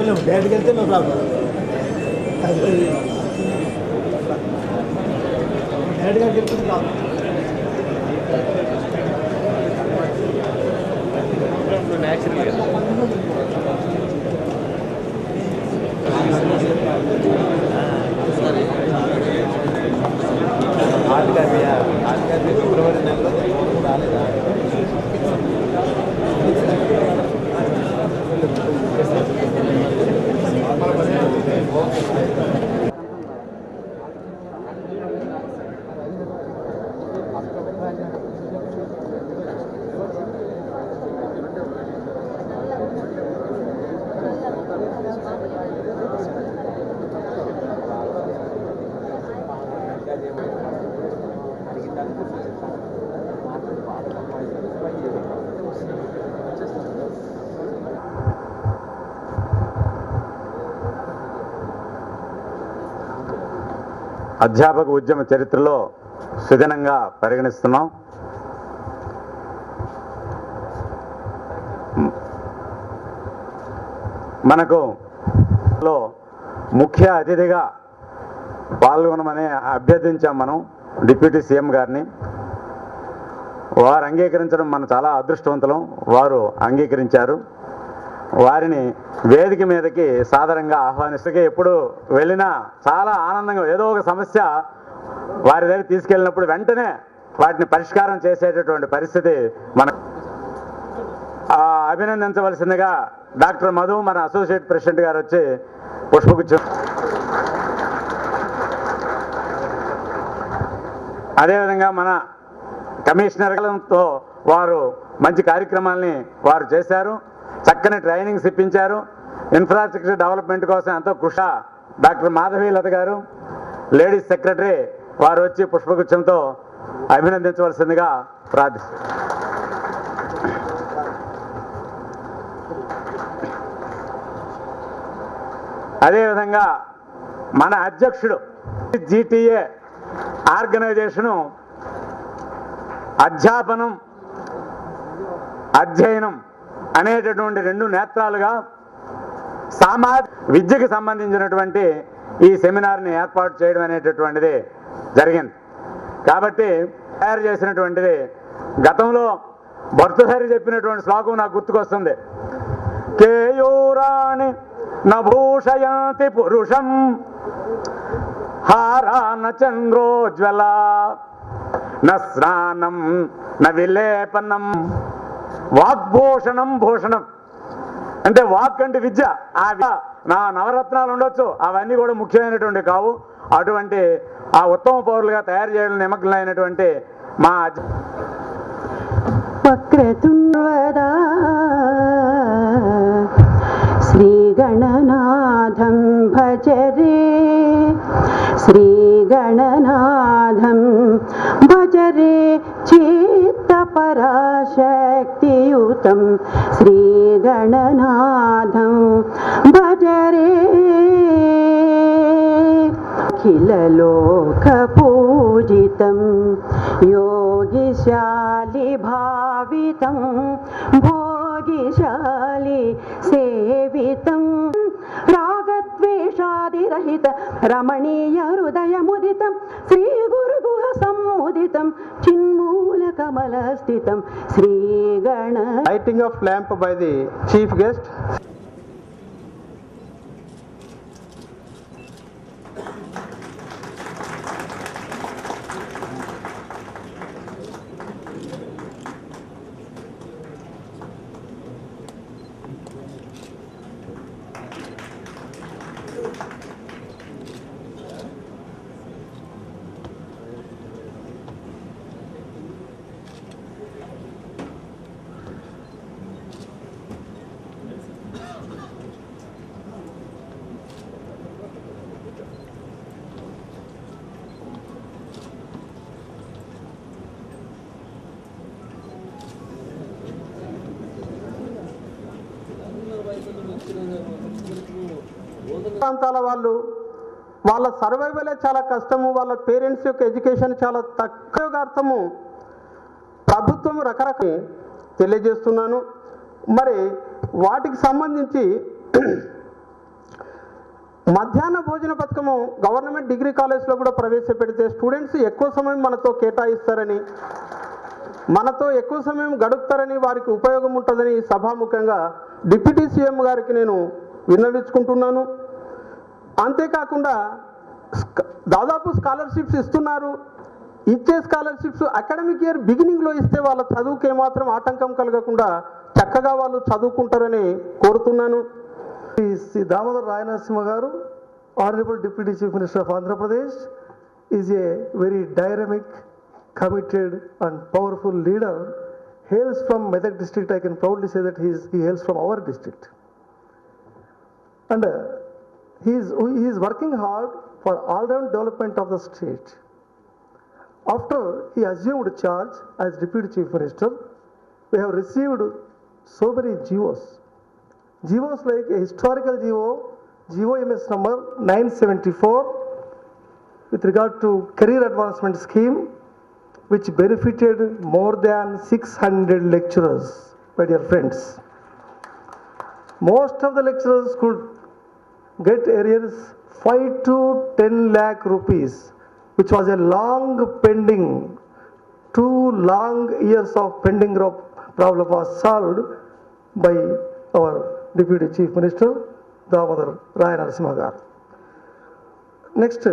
డైరెక్ట్గా వెళ్తే no problem. డైరెక్ట్గా వెళ్తే ప్రాబ్లం. ఫిబ్రవరి నెలలో రాలేదా? అధ్యాపక ఉద్యమ చరిత్రలో సుదినంగా పరిగణిస్తున్నాం. మనకు ముఖ్య అతిథిగా పాల్గొనమని అభ్యర్థించాం మనం డిప్యూటీ సీఎం గారిని. వారు అంగీకరించడం మనం చాలా అదృష్టవంతులం. వారు అంగీకరించారు. వారిని వేదిక మీదకి సాదరంగా ఆహ్వానిస్తే ఎప్పుడు వెళ్ళినా చాలా ఆనందంగా ఏదో ఒక సమస్య వారి దగ్గర తీసుకెళ్ళినప్పుడు వెంటనే వాటిని పరిష్కారం చేసేటటువంటి పరిస్థితి మన అభినందించవలసిందిగా డాక్టర్ మధు మన అసోసియేట్ ప్రెసిడెంట్ గారు వచ్చి పుష్పగుచ్చం. అదేవిధంగా మన కమిషనర్లతో వారు మంచి కార్యక్రమాల్ని వారు చేశారు. చక్కని ట్రైనింగ్స్ ఇప్పించారు. ఇన్ఫ్రాస్ట్రక్చర్ డెవలప్మెంట్ కోసం ఎంతో కృషి డాక్టర్ మాధవీలత గారు లేడీస్ సెక్రటరీ వారు వచ్చి పుష్పగుచ్చంతో అభినందించవలసిందిగా ప్రార్థిస్తారు. అదేవిధంగా మన అధ్యక్షుడు జీటీఏ ఆర్గనైజేషను అధ్యాపనం అధ్యయనం అనేటటువంటి రెండు నేత్రాలుగా విద్యకు సంబంధించినటువంటి ఈ సెమినార్ని ఏర్పాటు చేయడం అనేటటువంటిది జరిగింది. కాబట్టి తయారు చేసినటువంటిది గతంలో భర్తృహరి చెప్పినటువంటి శ్లోకం నాకు గుర్తుకొస్తుంది. కేయూరాణి నభూషయంతి పురుషం హారాన చంద్రోజ్వల న స్నానం న విలేపనం వాగ్భూషణం భూషణం. అంటే వాక్ అంటే విద్య. ఆ నా నవరత్నాలు ఉండొచ్చు, అవన్నీ కూడా ముఖ్యమైనటువంటి కావు. అటువంటి ఆ ఉత్తమ పౌరులుగా తయారు చేయడం నిమగ్నమైనటువంటి మా వక్రతుండదా శ్రీగణనాథం భజరే శ్రీగణనాథం భజరే చిత్తపరాశక్తియుతం శ్రీగణనాథం భజరే అఖిలలోకపూజితం యోగిశాలి భావితం భోగిశాలి సేవితం రాగద్వేషాదిరహిత రమణీయ హృదయముదితం శ్రీ గురుగుహ సమ్ముదితం చిన్మూల కమల స్థితం శ్రీగణ. Lighting of lamp by the chief guest. ప్రాంతాల వాళ్ళు వాళ్ళ సర్వైవలే చాలా కష్టము, వాళ్ళ పేరెంట్స్ యొక్క ఎడ్యుకేషన్ చాలా తక్కువ అర్థము ప్రభుత్వం రకరకాల తెలియజేస్తున్నాను. మరి వాటికి సంబంధించి మధ్యాహ్న భోజన పథకము గవర్నమెంట్ డిగ్రీ కాలేజ్లో కూడా ప్రవేశపెడితే స్టూడెంట్స్ ఎక్కువ సమయం మనతో కేటాయిస్తారని, మనతో ఎక్కువ సమయం గడుపుతారని, వారికి ఉపయోగం ఉంటుందని సభాముఖంగా డిప్యూటీ సీఎం గారికి నేను విన్నవించుకుంటున్నాను. అంతేకాకుండా దాదాపు స్కాలర్షిప్స్ ఇస్తున్నారు. ఇచ్చే స్కాలర్షిప్స్ అకాడమిక్ ఇయర్ బిగినింగ్లో ఇస్తే వాళ్ళ చదువుకి ఏమాత్రం ఆటంకం కలగకుండా చక్కగా వాళ్ళు చదువుకుంటారని కోరుతున్నాను. శ్రీ దామోదర్ రాయనరసింహ గారు, Honorable Deputy Chief Minister of Andhra Pradesh, is a very dynamic, committed and powerful leader. Hails from Medak district. I can proudly say that he hails from our district. And he is working hard for all-round development of the state. After he assumed charge as Deputy Chief Minister, we have received so many GOs. GOs like a historical GO MS number 974 with regard to career advancement scheme, which benefited more than 600 lecturers, my dear friends. Most of the lecturers could get arrears 5 to 10 lakh rupees, which was a long pending, 2 long years of pending problem was solved by our Deputy Chief Minister Damodar Rayanarasimha garu. Next, a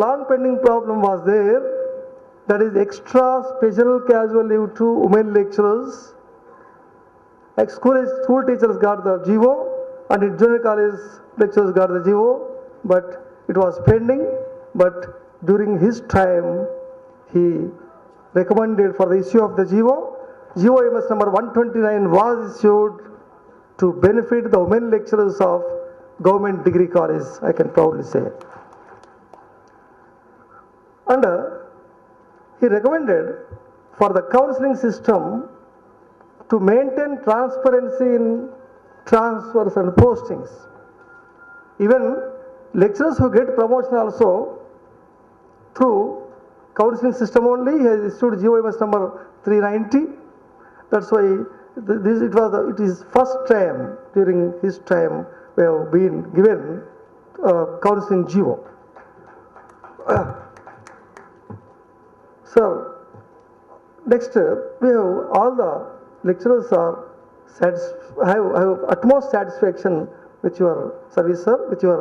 long pending problem was there, that is extra special casual leave to women lecturers. Like school teachers got the GO and in junior college lecturers got the GO, but it was pending. But during his time, he recommended for the issue of the GO MS number 129 was issued to benefit the women lecturers of government degree college, I can proudly say. And he recommended for the counseling system to maintain transparency in transfers and postings. Even lecturers who get promotion also through counseling system only, he has issued GOMS number 390. That's why it is first time during his time we have been given counseling GO. So next we have all the lecturers are have utmost satisfaction with your service, sir, with your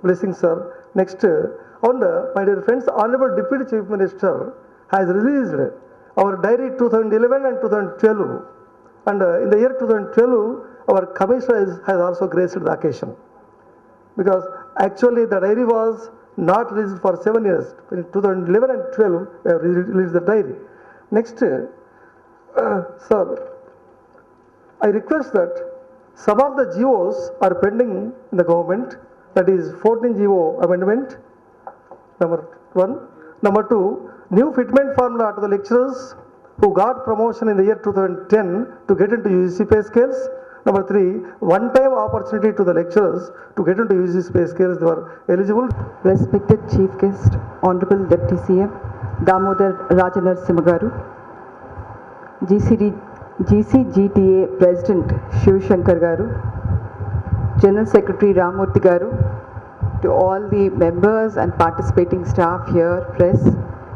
blessings, sir. Next, my dear friends, Honorable Deputy Chief Minister has released our diary 2011 and 2012, and in the year 2012 our commissioner has also graced the occasion, because actually the diary was not released for 7 years. In 2011 and 12 we have released the diary. Next, sir, I request that some of the GOs are pending in the government, that is 14 GO amendment, number 1. Number 2, new fitment formula to the lecturers who got promotion in the year 2010 to get into UGC pay scales. Number 3, one-time opportunity to the lecturers to get into UGC pay scales, they were eligible. Respected Chief Guest, Honorable Deputy CM Damodar Rajanarasimha garu, GCGTA President Shiv Shankar garu, General Secretary Ramurthy garu, to all the members and participating staff here, press,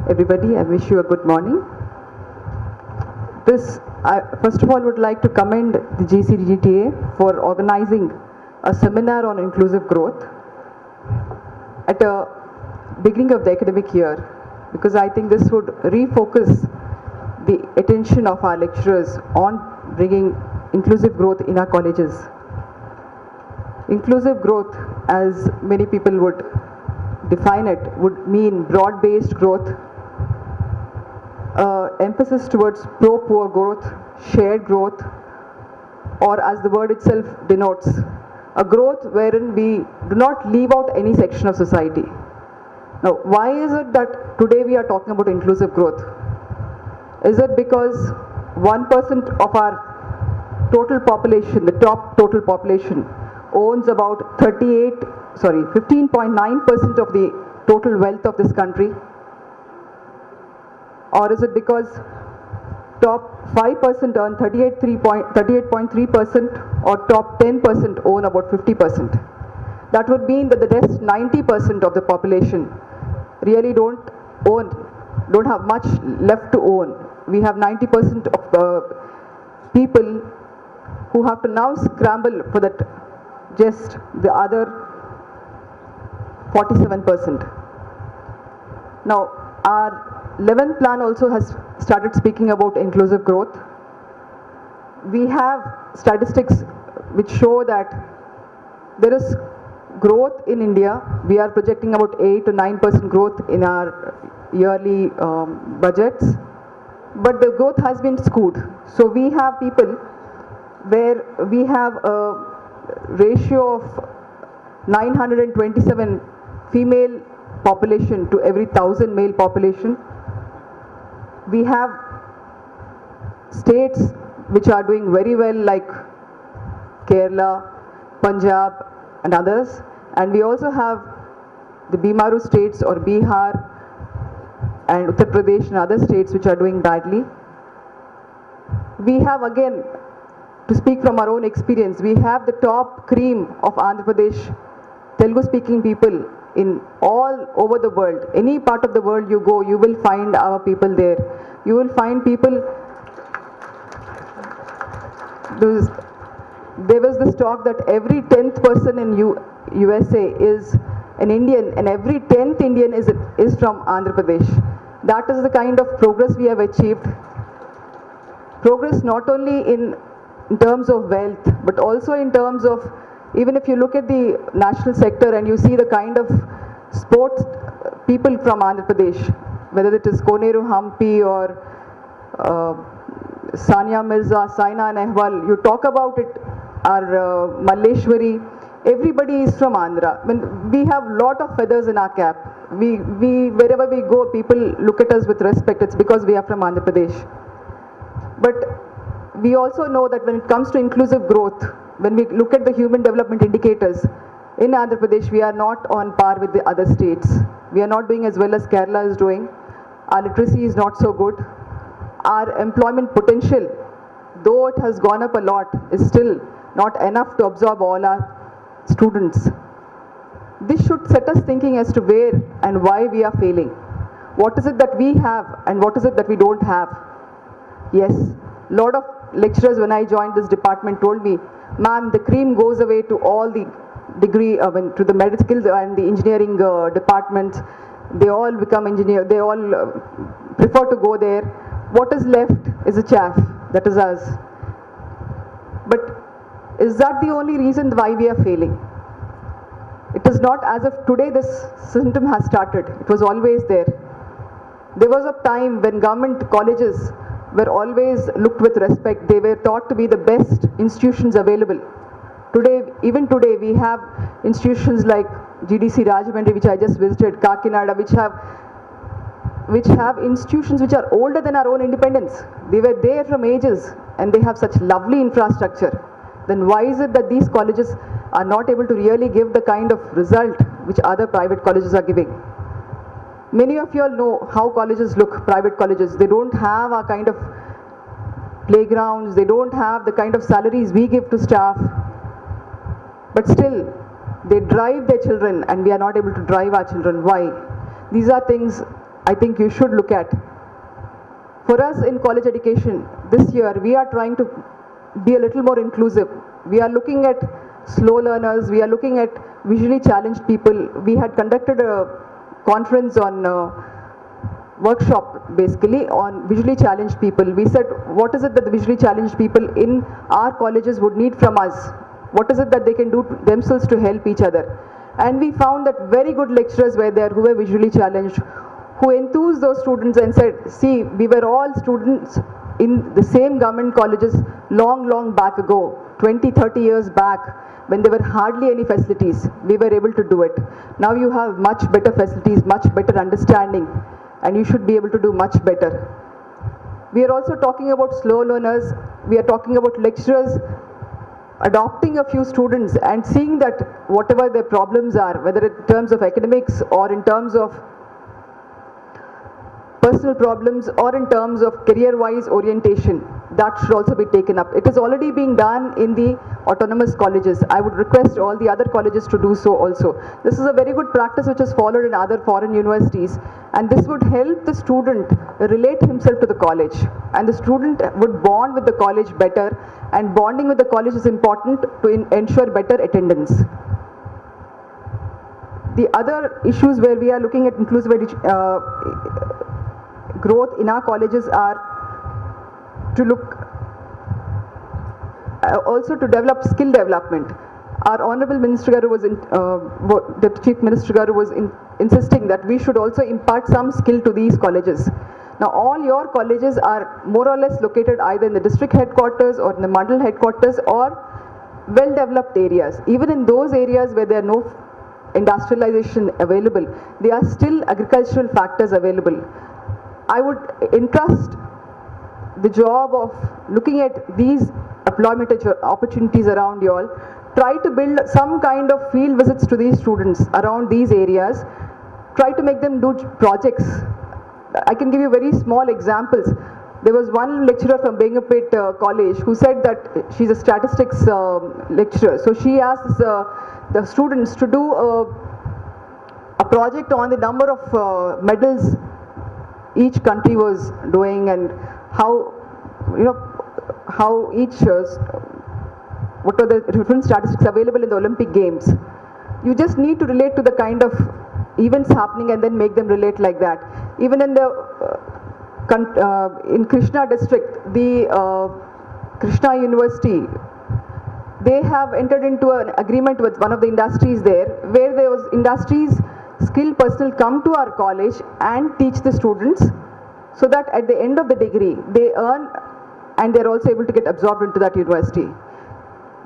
everybody, I wish you a good morning. I first of all would like to commend the GCGTA for organizing a seminar on inclusive growth at the beginning of the academic year, because I think this would refocus the attention of our lecturers on bringing inclusive growth in our colleges. Inclusive growth, as many people would define it, would mean broad-based growth, emphasis towards pro-poor growth, shared growth, or as the word itself denotes, a growth wherein we do not leave out any section of society. Now, why is it that today we are talking about inclusive growth? Is it because 1% of our total population, the top total population, owns about 15.9% of the total wealth of this country? Or is it because top 5% earn 38.3% or top 10% own about 50%? that would mean that the rest 90% of the population really don't have much left to own. We have 90% of people who have to now scramble for that, just the other 47%. Now, our 11th plan also has started speaking about inclusive growth. We have statistics which show that there is growth in India. We are projecting about 8 to 9% growth in our yearly budgets, but the growth has been skewed. So we have people where we have a ratio of 927 female population to every 1,000 male population. We have states which are doing very well like Kerala, Punjab and others, and we also have the Bimaru states or Bihar and Uttar Pradesh and other states which are doing badly. We have, again, to speak from our own experience, we have the top cream of Andhra Pradesh Telugu speaking people in all over the world. Any part of the world you go, you will find our people there. You will find people. There was this talk that every 10th person in USA is an Indian, and every 10th Indian is from Andhra Pradesh. That is the kind of progress we have achieved. Progress not only in terms of wealth, but also in terms of, even if you look at the national sector and you see the kind of sports people from Andhra Pradesh, whether it is Koneru Hampi or Sania Mirza, Saina Nehwal, you talk about it, or Malleshwari, everybody is from Andhra. I mean, we have lot of feathers in our cap. Wherever we go, people look at us with respect. It's because we are from Andhra Pradesh. But we also know that when it comes to inclusive growth, when we look at the human development indicators, in Andhra Pradesh, we are not on par with the other states. We are not doing as well as Kerala is doing. Our literacy is not so good. Our employment potential, though it has gone up a lot, is still not enough to absorb all our students. This should set us thinking as to where and why we are failing. What is it that we have and what is it that we don't have? Yes, a lot of lecturers when I joined this department told me, ma'am, the cream goes away to all the degree, to the medical and the engineering departments. They all become engineers, they all prefer to go there. What is left is a chaff, that is us. But is that the only reason why we are failing? It is not as if today this symptom has started. It was always there. There was a time when government colleges were always looked with respect. They were thought to be the best institutions available. Today, even today, we have institutions like GDC Rajahmundry, which I just visited, Kakinada, which have institutions which are older than our own independence. They were there from ages and they have such lovely infrastructure. Then why is it that these colleges are not able to really give the kind of result which other private colleges are giving? Many of you all know how colleges look, private colleges. They don't have our kind of playgrounds, they don't have the kind of salaries we give to staff. But still, they drive their children and we are not able to drive our children. Why? These are things I think you should look at. For us in college education, this year we are trying to be a little more inclusive. We are looking at slow learners, we are looking at visually challenged people. We had conducted a conference on workshop basically on visually challenged people. We said, what is it that the visually challenged people in our colleges would need from us? What is it that they can do themselves to help each other? And we found that very good lecturers were there who were visually challenged, who enthused those students and said, see, we were all students in the same government colleges long back ago, 20, 30 years back, when there were hardly any facilities. We were able to do it. Now you have much better facilities, much better understanding, and you should be able to do much better. We are also talking about slow learners. We are talking about lecturers adopting a few students and seeing that whatever their problems are, whether in terms of academics or in terms of personal problems or in terms of career-wise orientation, that should also be taken up. It is already being done in the autonomous colleges. I would request all the other colleges to do so also. This is a very good practice which is followed in other foreign universities, and this would help the student relate himself to the college, and the student would bond with the college better, and bonding with the college is important to ensure better attendance. The other issues where we are looking at inclusive growth in our colleges are to look also to develop skill development. Our Honorable Minister Garu was Deputy Chief Minister Garu was insisting that we should also impart some skill to these colleges. Now all your colleges are more or less located either in the district headquarters or in the mandal headquarters or well developed areas. Even in those areas where there are no industrialization available, there are still agricultural factors available. I would entrust the job of looking at these employment opportunities around you all. Try to build some kind of field visits to these students around these areas. Try to make them do projects. I can give you very small examples. There was one lecturer from Bengapet College who said that she's a statistics lecturer. So she asks the students to do a project on the number of medals each country was doing and how, how each, what are the different statistics available in the Olympic Games. You just need to relate to the kind of events happening and then make them relate like that. Even in the in Krishna district, the Krishna University, they have entered into an agreement with one of the industries there, where there was industries skilled personnel come to our college and teach the students, so that at the end of the degree they earn and they're also able to get absorbed into that university.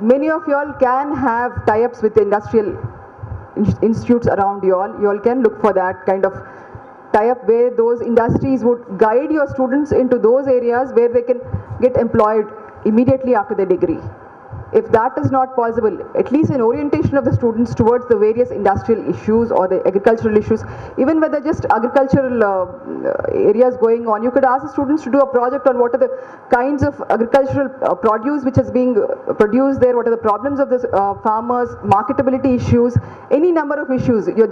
Many of you all can have tie-ups with the industrial institutes around you all. You all can look for that kind of tie-up where those industries would guide your students into those areas where they can get employed immediately after their degree. If that is not possible, at least an orientation of the students towards the various industrial issues or the agricultural issues, even whether just agricultural areas going on, you could ask the students to do a project on what are the kinds of agricultural produce which is being produced there, what are the problems of the farmers, marketability issues, any number of issues. Your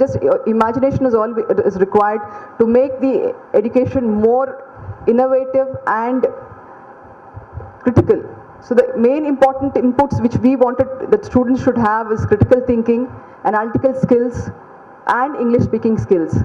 imagination is required to make the education more innovative and critical. So the main important inputs which we wanted that students should have is critical thinking, analytical skills, and English speaking skills.